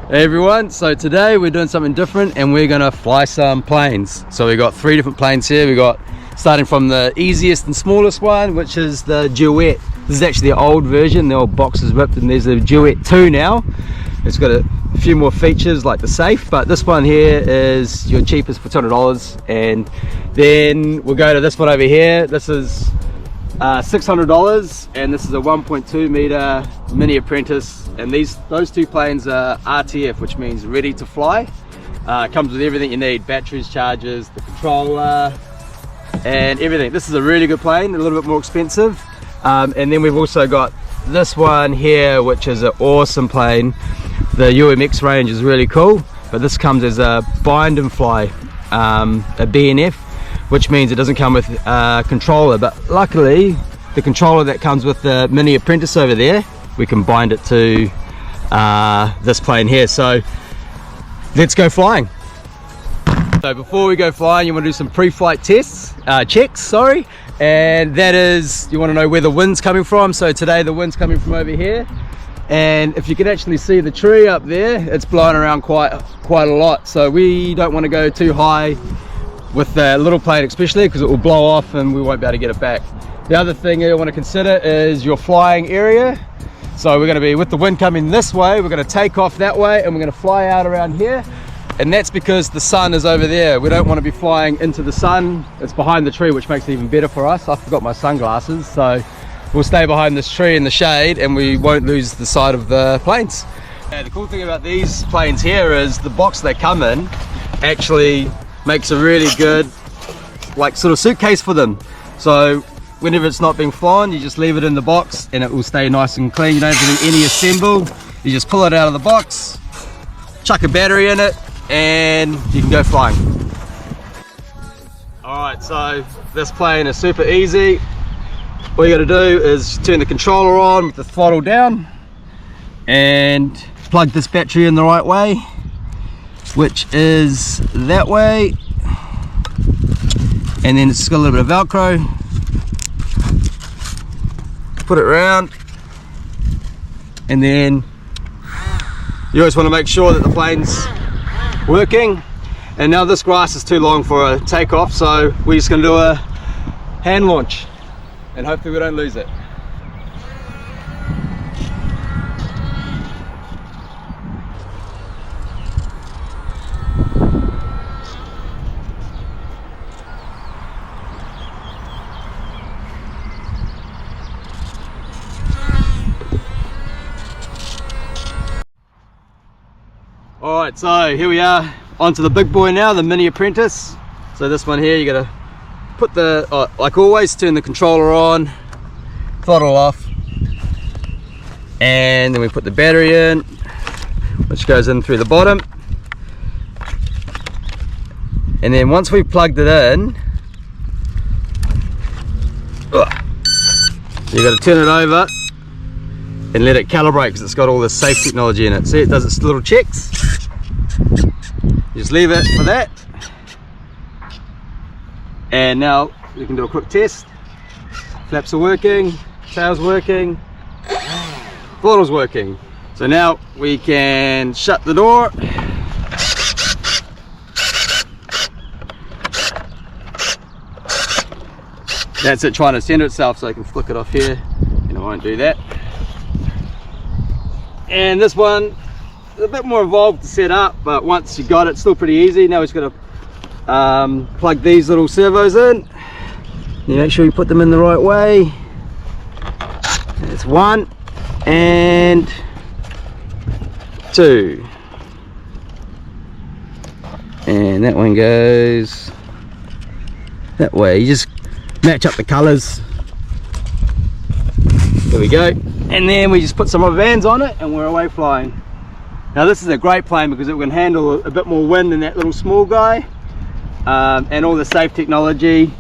Hey everyone, so today we're doing something different and we're gonna fly some planes. So we got 3 different planes here. We got starting from the easiest and smallest one, which is the Duet. This is actually the old version, the old box is ripped, and there's a Duet 2 now. It's got a few more features like the safe, but this one here is your cheapest for $200. And then we'll go to this one over here. This is $600, and this is a 1.2 meter Mini Apprentice, and those 2 planes are RTF, which means ready to fly. Comes with everything you need: batteries, chargers, the controller, and everything. This is a really good plane, a little bit more expensive. And then we've also got this one here, which is an awesome plane. The UMX range is really cool, but this comes as a bind and fly, a BNF, which means it doesn't come with a controller, but luckily the controller that comes with the Mini Apprentice over there, we can bind it to this plane here. So let's go flying. So before we go flying, you want to do some pre-flight tests, checks, and that is, you want to know where the wind's coming from. So today the wind's coming from over here, and if you can actually see the tree up there, it's blowing around quite a lot. So we don't want to go too high with the little plane, especially because it will blow off and we won't be able to get it back. The other thing you want to consider is your flying area. So we're going to be, with the wind coming this way, we're going to take off that way and we're going to fly out around here, and that's because the sun is over there. We don't want to be flying into the sun. It's behind the tree, which makes it even better for us. I forgot my sunglasses, so we'll stay behind this tree in the shade and we won't lose the sight of the planes. The cool thing about these planes here is the box they come in actually makes a really good sort of suitcase for them. So whenever it's not being flown, you just leave it in the box and it will stay nice and clean. You don't have to do any assemble. You just pull it out of the box, chuck a battery in it, and you can go flying. Alright, so this plane is super easy. All you got to do is turn the controller on with the throttle down and plug this battery in the right way, which is that way, and then it's got a little bit of Velcro. Put it around, and then you always want to make sure that the plane's working. And now this grass is too long for a takeoff, so we're just going to do a hand launch and hopefully we don't lose it. Alright, so here we are onto the big boy now, the Mini Apprentice. So this one here, you gotta put the, like always, turn the controller on, throttle off, and then we put the battery in, which goes in through the bottom. And then once we've plugged it in, you gotta turn it over and let it calibrate, because it's got all this safe technology in it. See, it does its little checks. You just leave it for that. And now we can do a quick test. Flaps are working, tail's working, throttle's working. So now we can shut the door. That's it trying to center itself, so I can flick it off here, and I won't do that. And this one is a bit more involved to set up, but once you got it, it's still pretty easy. Now we're just going to plug these little servos in. You make sure you put them in the right way. That's 1 and 2, and that one goes that way. You just match up the colors. There we go. And then we just put some rubber bands on it and we're away flying. Now this is a great plane because it can handle a bit more wind than that little small guy, and all the safe technology.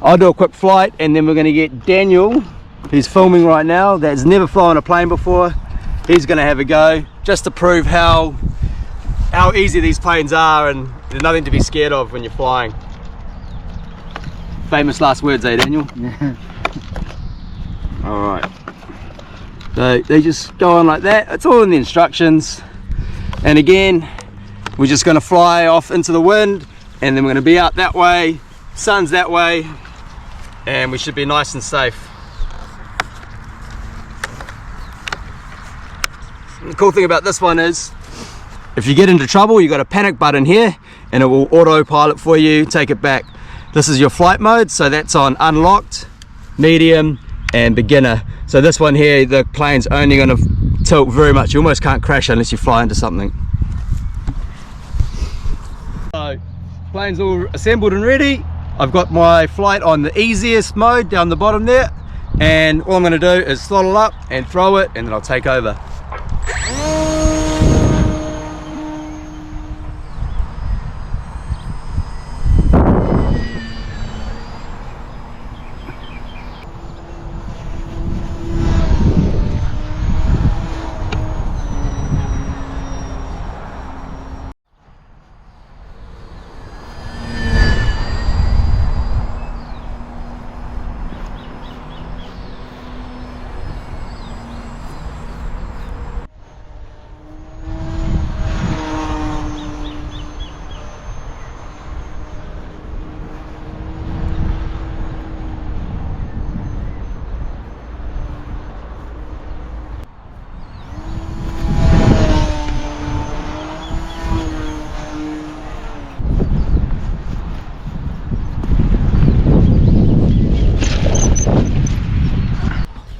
I'll do a quick flight and then we're going to get Daniel, who's filming right now, that's never flown a plane before. He's going to have a go just to prove how easy these planes are, and there's nothing to be scared of when you're flying. Famous last words, eh, Daniel? Alright, so they just go on like that. It's all in the instructions. And again, we're just going to fly off into the wind, and then we're going to be out that way, sun's that way, and we should be nice and safe. The cool thing about this one is, if you get into trouble, you got a panic button here, and it will autopilot for you, take it back. This is your flight mode, so that's on unlocked, medium, and beginner. So this one here, the plane's only going to tilt very much. You almost can't crash unless you fly into something. So, plane's all assembled and ready. I've got my flight on the easiest mode down the bottom there, and all I'm going to do is throttle up and throw it, and then I'll take over.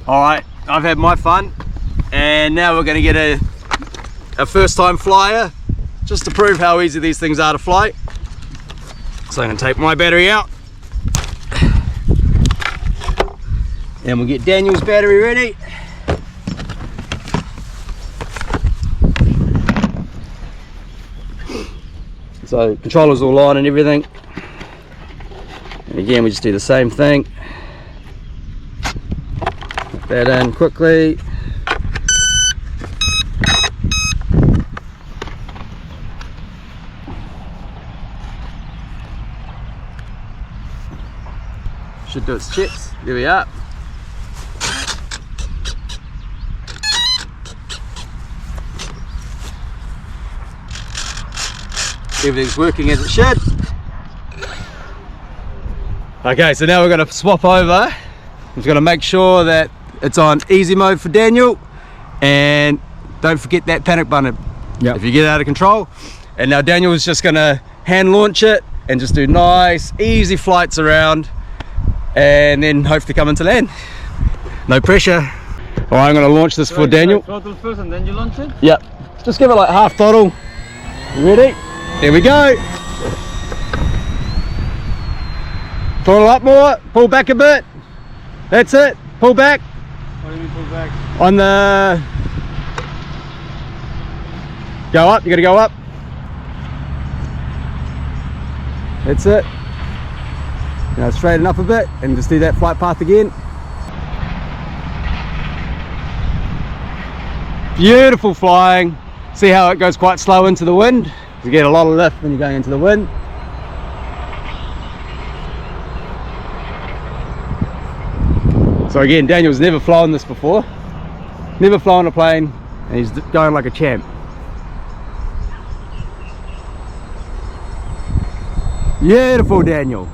Alright, I've had my fun, and now we're going to get a first time flyer, just to prove how easy these things are to fly. So I'm going to take my battery out, and we'll get Daniel's battery ready. So controller's all on and everything, and again we just do the same thing. That in quickly. Should do its checks. There we are. Everything's working as it should. Okay, so now we're going to swap over. I'm just going to make sure that it's on easy mode for Daniel, and don't forget that panic button if you get out of control. And now Daniel is just going to hand launch it and just do nice easy flights around, and then hopefully come into land. No pressure. All right, I'm going to launch this for Daniel. Throttle first and then you launch it? Yep, just give it like half throttle. Ready? There we go. Throttle up more, pull back a bit. That's it, pull back. What do you mean pull back? On the... Go up, you gotta go up. That's it. Now straighten up a bit and just do that flight path again. Beautiful flying. See how it goes quite slow into the wind? You get a lot of lift when you're going into the wind. So again, Daniel's never flown this before. Never flown a plane, and he's going like a champ. Beautiful, Daniel.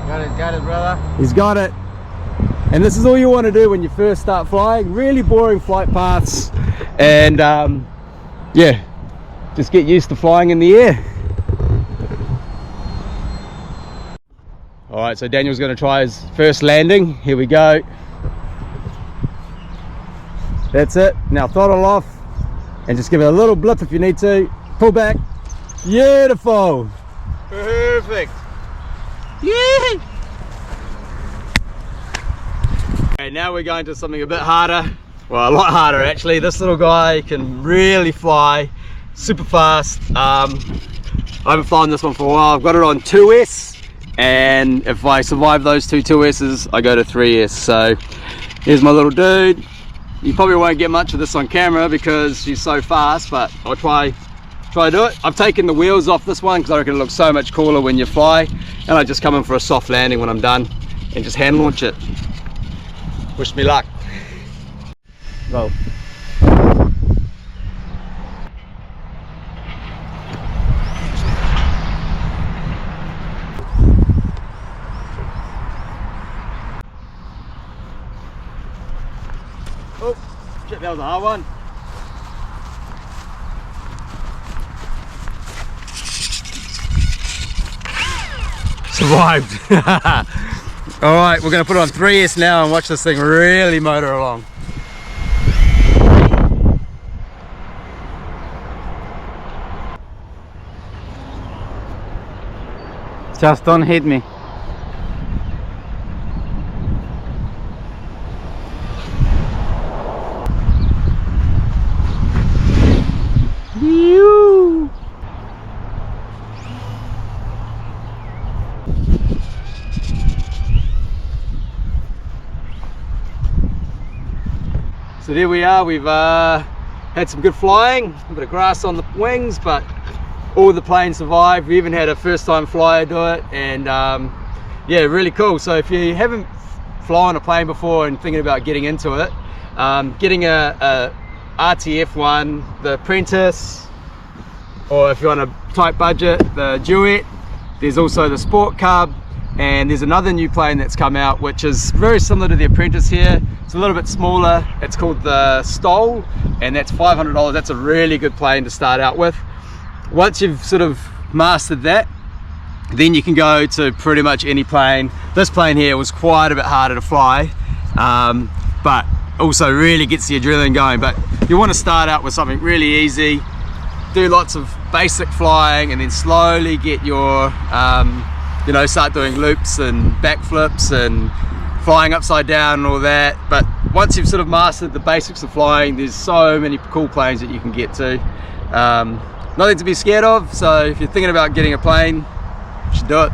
Got it, brother. He's got it. And this is all you want to do when you first start flying. Really boring flight paths, and yeah, just get used to flying in the air. All right, so Daniel's going to try his first landing. Here we go. That's it. Now throttle off and just give it a little blip if you need to. Pull back. Beautiful. Perfect. Yeah. Okay, now we're going to something a bit harder. Well, a lot harder actually. This little guy can really fly super fast. I haven't flown this one for a while. I've got it on 2S, and if I survive those two 2S's, I go to 3S. So here's my little dude. You probably won't get much of this on camera because she's so fast, but I'll try to do it. I've taken the wheels off this one because I reckon it looks so much cooler when you fly, and I just come in for a soft landing when I'm done and just hand launch it. Wish me luck. Go. that was a hard one. Survived. All right, we're gonna put it on 3S now and watch this thing really motor along. Just don't hit me. So there we are, we've had some good flying, a bit of grass on the wings, but all the planes survived. We even had a first time flyer do it, and yeah, really cool. So if you haven't flown a plane before and thinking about getting into it, getting a RTF one, the Apprentice, or if you're on a tight budget, the Duet. There's also the Sport Cub, and there's another new plane that's come out which is very similar to the Apprentice here. It's a little bit smaller. It's called the Stole, and that's $500. That's a really good plane to start out with. Once you've sort of mastered that, then you can go to pretty much any plane. This plane here was quite a bit harder to fly, but also really gets the adrenaline going. But you want to start out with something really easy, do lots of basic flying, and then slowly get your you know, start doing loops and backflips and flying upside down and all that. But once you've sort of mastered the basics of flying, there's so many cool planes that you can get to. Nothing to be scared of. So if you're thinking about getting a plane, you should do it.